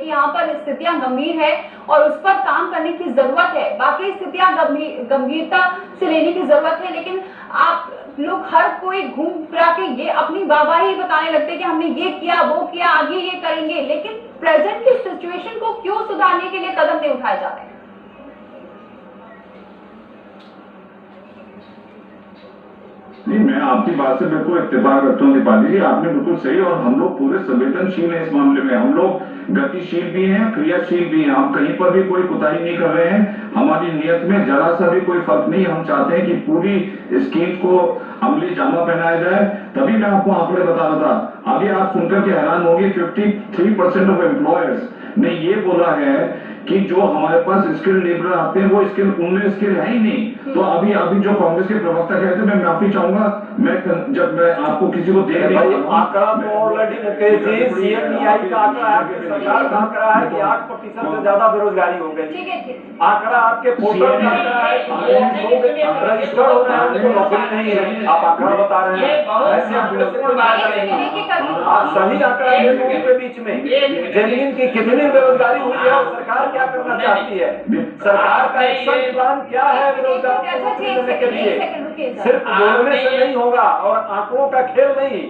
कि यहाँ पर स्थितियां गंभीर है और उस पर काम करने की जरूरत है। बाकी स्थितियां गंभीरता से लेने की जरूरत है, लेकिन आप लोग हर कोई घूम फिरा के ये अपनी वाहवाही बताने लगते हैं कि हमने ये किया, वो किया, आगे ये करेंगे, लेकिन प्रेजेंट की सिचुएशन को क्यों सुधारने के लिए कदम नहीं उठाए जा रहे हैं? नहीं, मैं आपकी बात से बिल्कुल इत्तेफाक रखता हूँ दीपाली जी, आपने बिल्कुल सही। और हम लोग पूरे संवेदनशील हैं इस मामले में। हम लोग गतिशील भी हैं, क्रियाशील भी हैं। हम कहीं पर भी कोई कोताही नहीं कर रहे हैं। हमारी नियत में जरा सा भी कोई फर्क नहीं। हम चाहते हैं कि पूरी स्कीम को अमली जामा पहनाया जाए। तभी मैं आपको आंकड़े बता रहा था। अभी आप सुनकर के हैरान होंगे, 53% ऑफ एम्प्लॉयर्स ने ये बोला है कि जो हमारे पास स्किल लेबर आते हैं वो स्किल, उनमें स्किल है ही नहीं। तो अभी जो कांग्रेस के प्रवक्ता कह रहे थे, मैं माफी चाहूंगा, जब मैं आपको किसी को दे आंकड़ा तो ऑलरेडी मुकेश जी, CMEI का आंकड़ा है, आपकी सरकार का आंकड़ा है कि 8% से ज्यादा बेरोजगारी हो गई। आंकड़ा आपके पोर्टल का आंकड़ा है कि लोग रजिस्टर्ड हो रहे हैं, उनको नौकरी नहीं है। आप आंकड़ा बता रहे हैं, ऐसे आप सही आंकड़ा दे लोगों के बीच में जमीन की कितनी बेरोजगारी हुई है और सरकार क्या करना चाहती है, सरकार का एक्शन प्लान क्या है बेरोजगार को नौकरी देने के लिए। सिर्फ बोलने से नहीं होगा और आंकड़ों का खेल नहीं।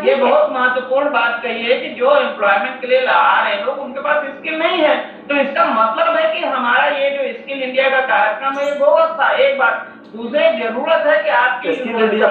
ये बहुत महत्वपूर्ण बात कही है कि जो एम्प्लॉयमेंट के लिए आ रहे हैं लोग, उनके पास स्किल नहीं है। तो इसका मतलब है कि हमारा ये जो स्किल इंडिया का कार्यक्रम है ये बोगस था, एक बात। दूसरी जरूरत है कि आपकी स्किल इंडिया